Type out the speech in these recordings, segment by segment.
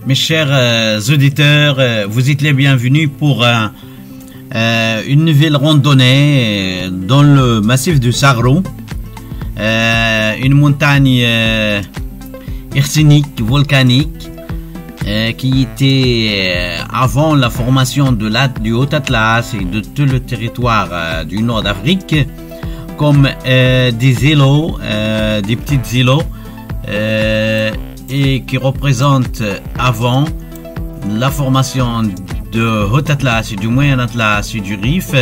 Mes chers auditeurs, vous êtes les bienvenus pour une nouvelle randonnée dans le massif du Sarro, une montagne arsenique, volcanique, qui était avant la formation du Haut-Atlas et de tout le territoire du nord d'Afrique, comme des îlots, des petits îlots, et qui représente avant la formation de Haut-Atlas, du Moyen-Atlas et du Rif,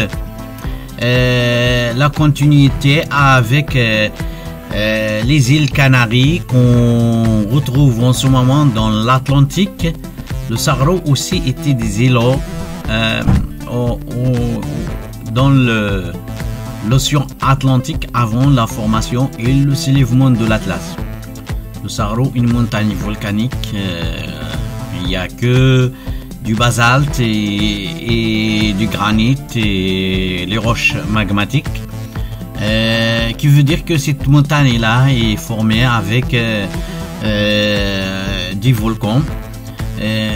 la continuité avec les îles Canaries qu'on retrouve en ce moment dans l'Atlantique. Le Sarro aussi était des îlots dans l'océan Atlantique avant la formation et le soulèvement de l'Atlas. Le Sarro, une montagne volcanique, il n'y a que du basalte et du granit et les roches magmatiques, qui veut dire que cette montagne-là est formée avec des volcans.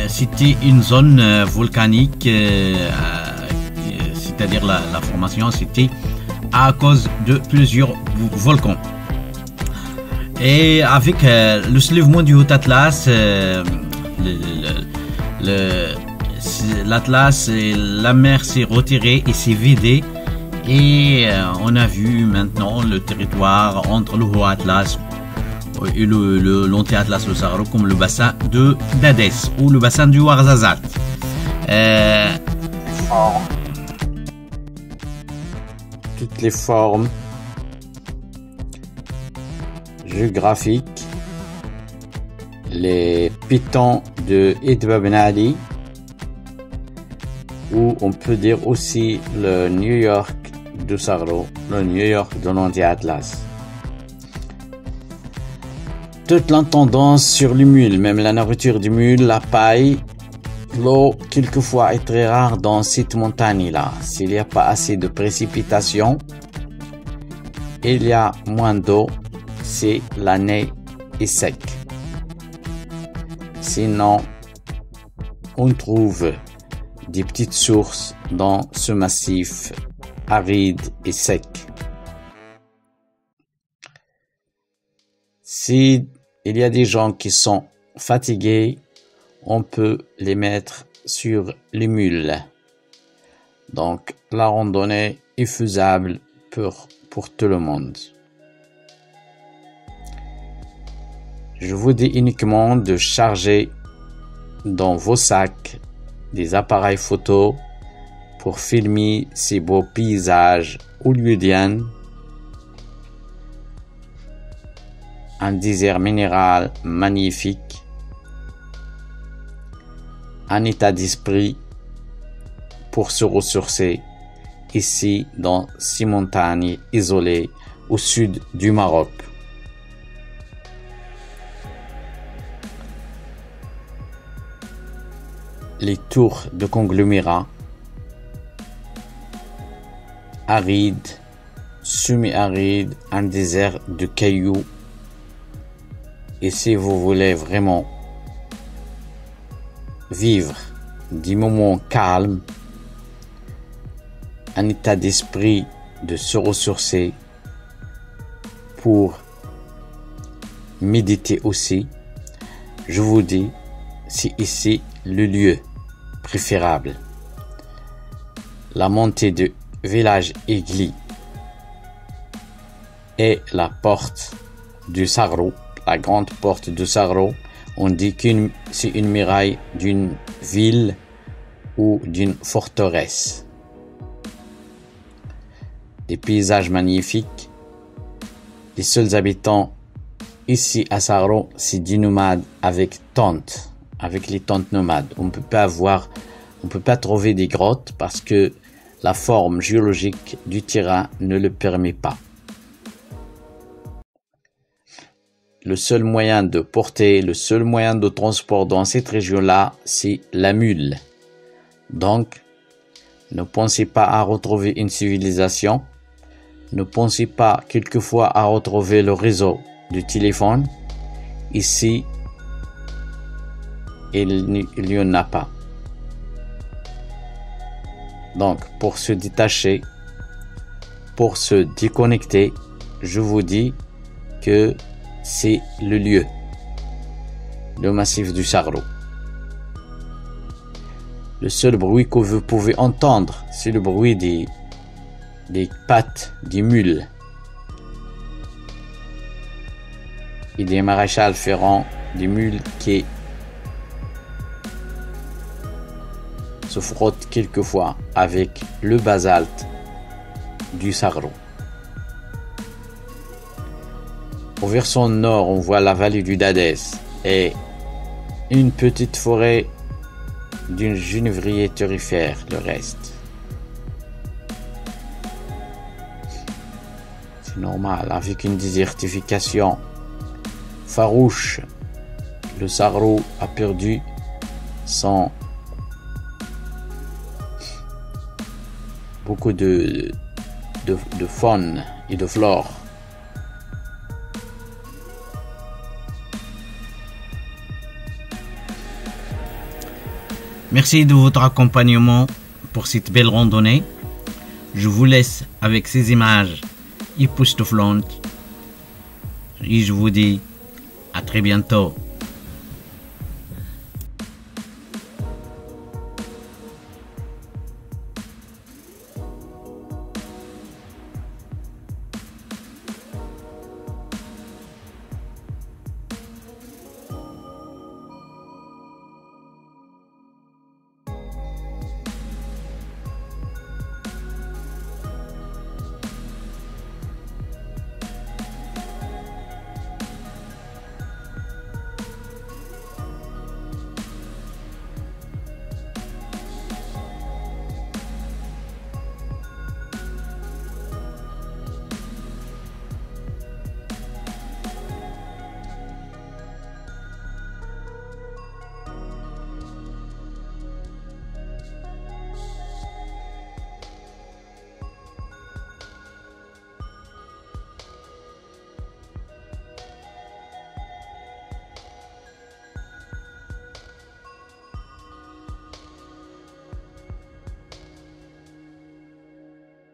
C'était une zone volcanique, c'est-à-dire la formation, c'était à cause de plusieurs volcans. Et avec le soulèvement du Haut-Atlas, l'Atlas, la mer s'est retirée et s'est vidée. Et on a vu maintenant le territoire entre le Haut-Atlas et l'Anti-Atlas, le Sarro, comme le bassin de d'Hadès ou le bassin du Ouarzazate. Toutes les formes géographiques, les pitons de Edba Ben Ali, ou on peut dire aussi le New York du Sarro, le New York de l'Anti-Atlas. Toute la tendance sur les mules, même la nourriture du mule, la paille, l'eau quelquefois est très rare dans cette montagne-là. S'il n'y a pas assez de précipitations, il y a moins d'eau si l'année est sec. Sinon, on trouve des petites sources dans ce massif aride et sec. Si il y a des gens qui sont fatigués, on peut les mettre sur les mules. Donc, la randonnée est faisable pour tout le monde. Je vous dis uniquement de charger dans vos sacs des appareils photo pour filmer ces beaux paysages hollywoodiens, un désert minéral magnifique, un état d'esprit pour se ressourcer ici dans ces montagnes isolées au sud du Maroc. Les tours de conglomérats arides, semi-arides, un désert de cailloux. Et si vous voulez vraiment vivre des moments calmes, un état d'esprit de se ressourcer pour méditer aussi, je vous dis, c'est ici le lieu préférable. La montée du village Igli et la porte du Sarro, la grande porte du Sarro, on dit que c'est une muraille d'une ville ou d'une forteresse. Des paysages magnifiques. Les seuls habitants ici à Sarro, c'est des nomades avec tentes. Avec les tentes nomades. On peut pas trouver des grottes parce que la forme géologique du terrain ne le permet pas. Le seul moyen de porter, le seul moyen de transport dans cette région-là, c'est la mule. Donc, ne pensez pas à retrouver une civilisation. Ne pensez pas quelquefois à retrouver le réseau du téléphone. Ici, il n'y en a pas. Donc, pour se détacher, pour se déconnecter, je vous dis que c'est le lieu, le massif du Sagro. Le seul bruit que vous pouvez entendre, c'est le bruit des pattes des mules et des maréchals ferrants, des mules qui se frottent quelquefois avec le basalte du Sagro. Au versant nord, on voit la vallée du Dadès et une petite forêt d'une genévrier thurifère, le reste. C'est normal, avec une désertification farouche, le Sagro a perdu beaucoup de faune et de flore. Merci de votre accompagnement pour cette belle randonnée. Je vous laisse avec ces images époustouflantes et je vous dis à très bientôt.